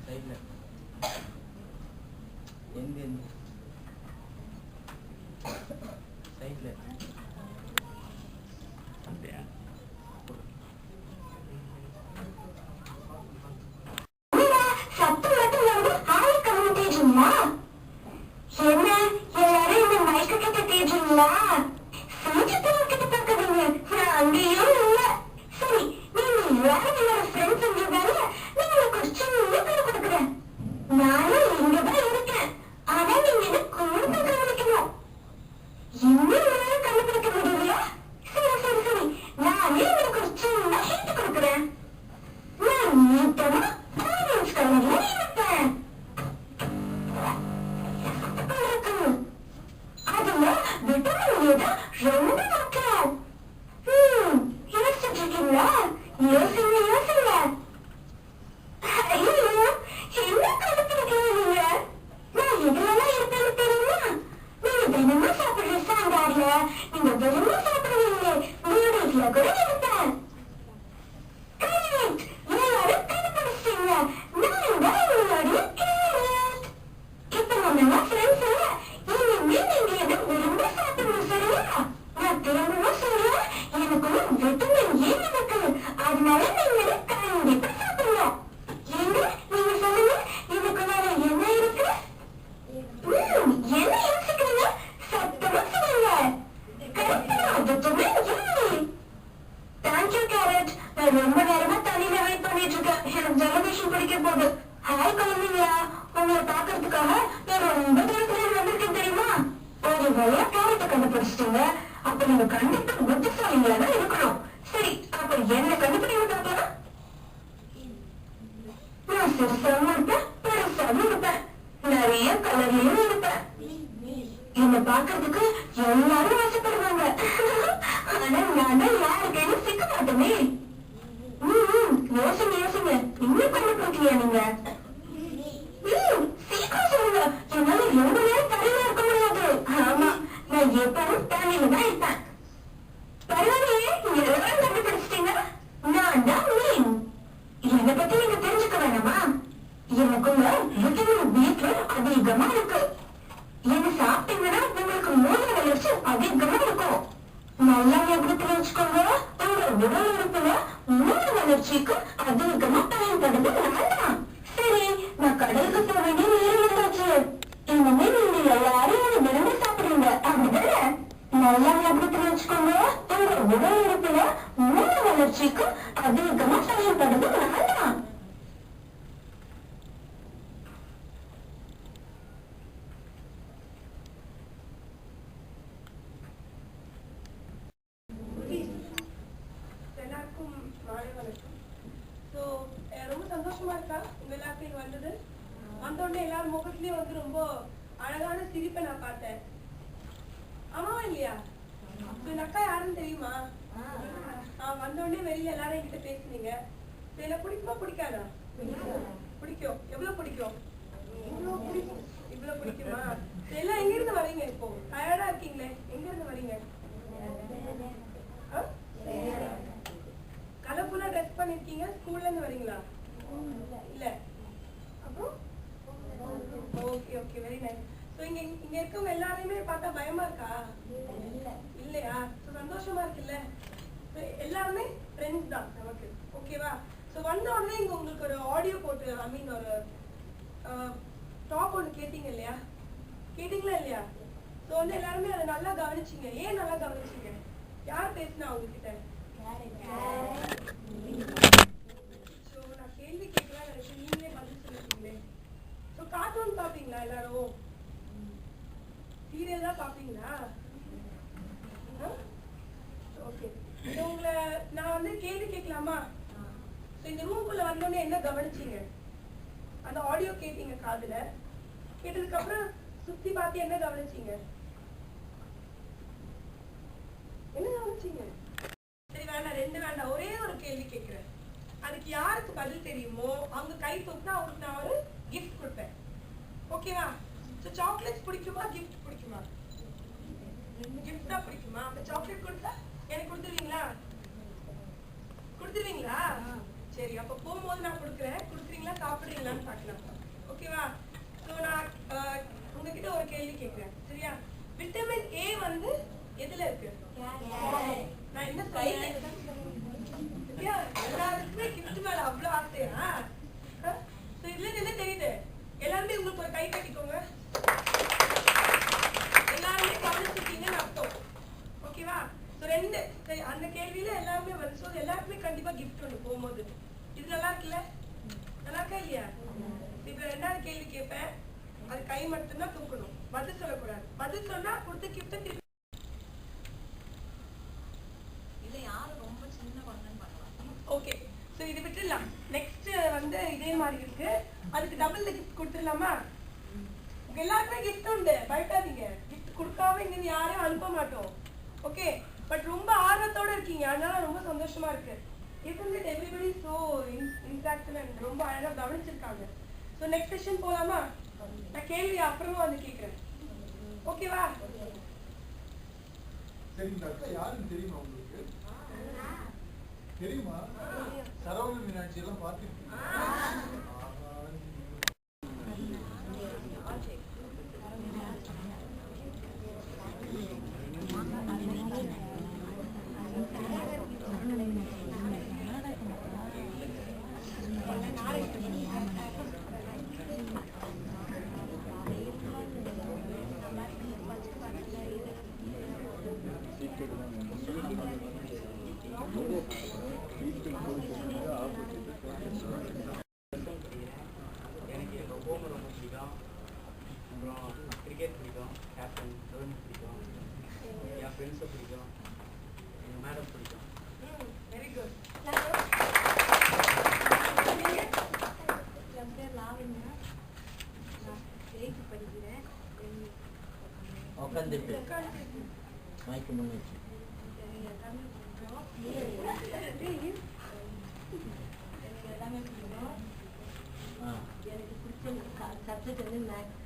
சைடில் எந்த சைடில் அப்படியா gift பிடிக்குமா? அந்த சாக்லேட் கொடுத்தா எனக்கு கொடுத்துருவீங்களா? கொடுத்துருவீங்களா? சரி, அப்ப போகும்போது நான் கொடுக்குறீங்களா, சாப்பிடுறீங்களான்னு பார்க்கலாம். ஓகேவா? ஸோ நான் உங்ககிட்ட ஒரு கேள்வி கேட்கிறேன், சரியா? விட்டமின் ஏ வந்து எதுல இருக்கு? நான் என்ன சொல்றேன்? எல்லாருக்குமே கிஃப்ட் மேல அவ்வளவு ஆசையா? இதுல என்ன தெரியுது? எல்லாருமே உங்களுக்கு ஒரு கை கட்டிக்கோங்க. எல்லாருமே கவனிச்சிருக்கீங்கன்னு அர்த்தம். ஓகேவா? ரெண்டு சரி, அந்த கேள்வியில எல்லாருமே வந்து எல்லாருக்குமே கண்டிப்பா கிஃப்ட் ஒண்ணு போகும்போது. இது நல்லா இருக்குல்ல? நல்லா இருக்கா இல்லையா? இப்ப ரெண்டாவது கேள்வி கேட்பேன், அது கை மட்டும்தான் தூக்கணும், பதில் சொல்லக்கூடாது. பதில் சொன்னா கொடுத்த கிஃப்ட் திருப்பி இல்ல யாரு ரொம்ப சின்ன குழந்தைன்னு பண்ணலாம். ஓகே, சோ இது விட்டுடலாம். நெக்ஸ்ட் வந்து இதே மாதிரி இருக்கு, அதுக்கு டபுள் கிஃப்ட் கொடுத்துடலாமா? எல்லாருக்குமே கிஃப்ட் உண்டு, பயப்படாதீங்க. கிஃப்ட் கொடுக்காம இங்க யாரையும் அனுப்ப மாட்டோம். ஓகே, பட் ரொம்ப ஆர்வத்தோட இருக்கீங்க, அதனால ரொம்ப சந்தோஷமா இருக்கு. Isn't it everybody so interactive and ரொம்ப அழகா கவனிச்சிருக்காங்க. சோ நெக்ஸ்ட் செஷன் போலாமா? நான் கேள்வி அப்புறமா வந்து கேக்குறேன். ஓகேவா? சரி, இந்த அக்கா யாருன்னு தெரியுமா உங்களுக்கு? தெரியுமா? சரவண மீனாட்சி எல்லாம் பார்த்துருக்கீங்க? எனக்கு ரொம்ப பிடிக்கும். அப்புறம் கிரிக்கெட் பிடிக்கும், கேப்டன் தோனி பிடிக்கும், என் ஃப்ரெண்ட்ஸை பிடிக்கும், எங்கள் மேடம் பிடிக்கும். Very good. என் பேர் லாவண்யா, நான் 8th படிக்கிறேன். உட்காந்துட்டு மைக்கு முன்னாடி எனக்கு எல்லாமே பிடிக்கும். எனக்கு பிடிச்ச சப்ஜெக்ட் வந்து மேக்ஸ்.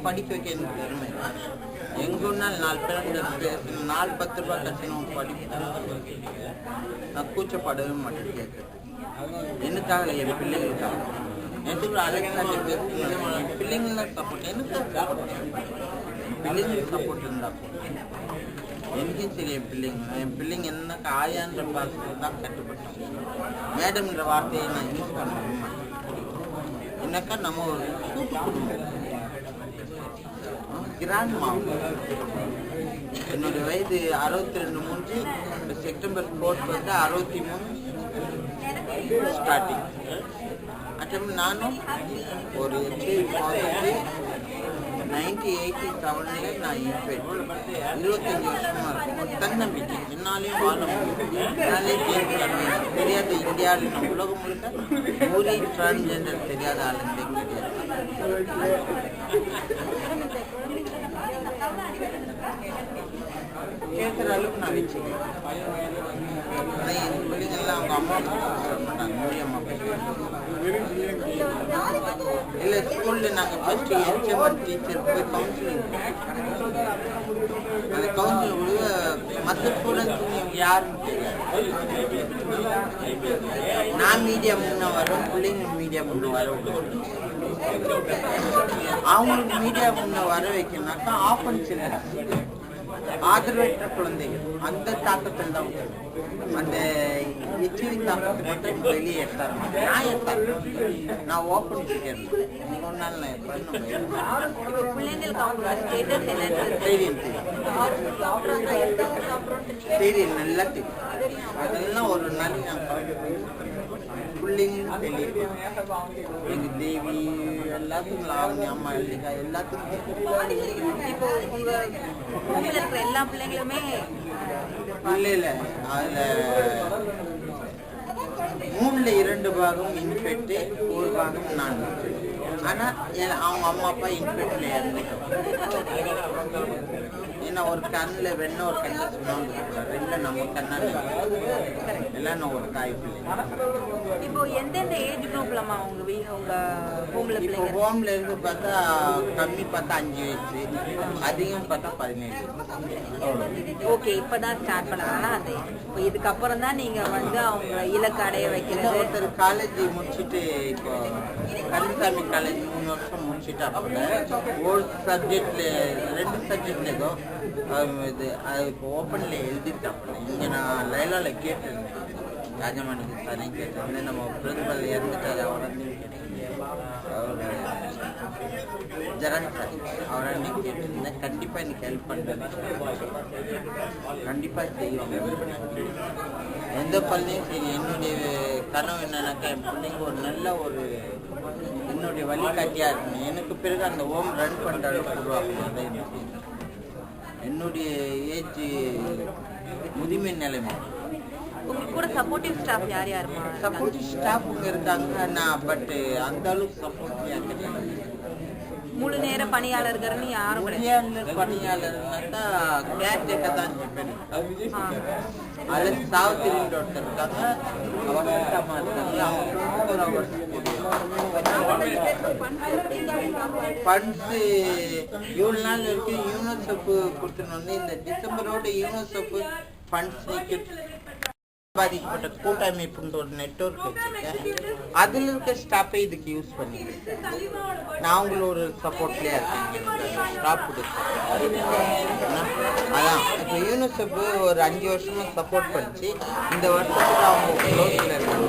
படிக்க வைக்க எனக்கு பெருமை. எங்குன்னாலும் 4 பேர் 4-10 ரூபாய் கட்டணும் படிப்பு. நான் கூச்சப்படவே மாட்டேன் கேட்குறது. எனக்காக என் பிள்ளைங்களுக்காக எதுக்கு அலெக்சாண்டி பேசுகிறேன். பிள்ளைங்களுக்கு சப்போர்ட் எனக்கு பிள்ளைங்களுக்கு சப்போர்ட் இருந்தா எனக்கும் சரி. என் பிள்ளைங்க என்ன ஆயான்ற பாசத்தை தான் கட்டுப்பட்டோம். மேடம்ன்ற வார்த்தையை நான் யூஸ் பண்ண மாட்டேன். என்னக்கா நம்ம ஒரு கிராண்ட் மாவு. என்னுடைய வயது 62 முடிஞ்சு செப்டம்பர் 4 வந்து 63 ஸ்டார்டிங். அட்டம் நானும் ஒரு 1987 நான் இருப்பேன். 25 வருஷமா இருக்கும். தன்னம்பிக்கை என்னாலையும் வாழ முடியும், என்னாலே தெரியாத இந்தியாவில் நம்ம உலகம் முழுக்க ஊரி டிரான்ஸ்ஜெண்டர் தெரியாத ஆளுங்களே கிடையாது. கேட்குற அளவுக்கு நான் வச்சுக்கிறேன். என் பிள்ளைங்கள்லாம் அவங்க அம்மா சொல்ல மாட்டாங்க, மொழி அம்மா இல்லை. ஸ்கூலில் நாங்கள் ஃபஸ்ட்டு HM டீச்சர் போய் கவுன்சிலிங், அந்த கவுன்சிலிங் விட மற்ற ஸ்டூடெண்ட்ஸ் யாருன்னு தெரியாது. நான் மீடியா முன்னே வரோம், பிள்ளைங்க மீடியா முன்னே வர விடுவோம். அவங்களுக்கு மீடியா முன்னே வர வைக்கணும்னாக்கா ஆஃபன் சில்ட்ரன், ஆதரவற்ற குழந்தைகள், அந்த தாக்கத்தில் தான் அந்த எச்சிரி தாக்கத்தை மட்டும் வெளியே எடுத்தாங்க. நான் எடுத்தேன், நான் ஓப்பன் பண்ணிக்கிறேன். ஒரு நாள் நான் பிள்ளைங்களுக்கு அவங்க ஸ்டேட்டஸ் என்னன்னு தெரியும் தெரியும் நல்லா தெரியும். அதெல்லாம் ஒரு நாள் நான் பிள்ளைங்க தெரியும். எங்கள் தேவி எல்லாத்துக்கும், லாவண்யா அம்மா இல்லைக்கா எல்லாத்துக்கும் இப்போ உங்க ஊர்ல இருக்கிற எல்லா பிள்ளைங்களுமே இல்லை இல்லை. அதில் 3ல் 2 பாகம் இன்ஃபெக்ட், 1 பாகம் நான். ஆனா அவங்க அம்மா அப்பா இன்ஃபெக்ட்ல ஏன்னா ஒரு கண்ணில் வெண்ண ஒரு கண்ணில் சுண்ணாம்பு ரெண்டு நம்ம கண்ணால் எல்லாம் நான் ஒரு தாய் பிள்ளை. இப்போ எந்தெந்த ஏஜ் குரூப்லமா உங்க உங்க ஹோம்ல இப்போ பிள்ளைங்க? ஹோம்ல இருந்து பார்த்தா கம்மி பார்த்தா 5 வயசு, அதிகம் பார்த்தா 17. ஓகே, இப்பதான் ஸ்டார்ட் பண்ணாங்கன்னா அது இப்போ இதுக்கப்புறம் தான் நீங்க வந்து அவங்க இலக்கு அடைய வைக்கிறது. ஒருத்தர் காலேஜ் முடிச்சுட்டு இப்போ கலிசாமி காலேஜ் 3 வருஷம் முடிச்சுட்டு அப்போ ஒரு சப்ஜெக்ட்ல 2 சப்ஜெக்ட்ல ஏதோ இது அது இப்போ ஓப்பன்ல எழுதிட்டாப்புல. இங்கே நான் லைலாவில் கேட்டிருந்தேன், ராஜமாணிக்கு சாரே கேட்டிருந்தேன். நம்ம பிரின்சிபல் இறந்துட்டாரு, அவரை அவர் ஜெரான் சார் அவரை கேட்டிருந்தேன். கண்டிப்பாக எனக்கு ஹெல்ப் பண்ணுறேன், கண்டிப்பாக செய்வாங்க. எந்த பள்ளியும் சரி, என்னுடைய கனவு என்னன்னாக்கா என் பிள்ளைங்க ஒரு நல்ல ஒரு என்னுடைய வழிகாட்டியாக இருக்கணும். எனக்கு பிறகு அந்த ஹோம் ரன் பண்ணுற அளவுக்கு உருவாக்கணும். என்னுடைய ஏஜ் முதுமை நிலைமை. உங்களுக்கு கூட சப்போர்ட்டிவ் ஸ்டாஃப் யார் யாருமா? சப்போர்ட்டிவ் ஸ்டாஃப் இருக்காங்க, நான் பட் அந்த அளவுக்கு சப்போர்ட்டிவாக கிடையாது. முழு நேர பணியாளர்கள்னு யாரும் பணியாளர்னாக்கா கேர்டேக்கர் தான் இருப்பேன். அதில் சாவித்திரின்ற ஒருத்தர் இருக்காங்க, அவசரமா இருக்காங்க. அவங்க 24 hours ஃபண்ட்ஸு இவ்வளோ நாள் வரைக்கும் யூனிசெஃப் கொடுத்துனோடனே இந்த டிசம்பரோட யூனிசெஃப் ஃபண்ட்ஸ் பாதிக்கப்பட்ட கூட்டமைப்புன்ற ஒரு நெட்வொர்க் வச்சுருக்கேன். அதில் இருக்க ஸ்டாஃபை இதுக்கு யூஸ் பண்ணிக்கிறேன். நான் அவங்களோட சப்போர்ட்லேயே இருக்கேன், ஸ்டாஃப் அதான். இப்போ யூனிசெஃப் ஒரு 5 வருஷமாக சப்போர்ட் பண்ணிச்சு. இந்த வருஷத்துக்கு அவங்க க்ளோஸில் இருக்காங்க.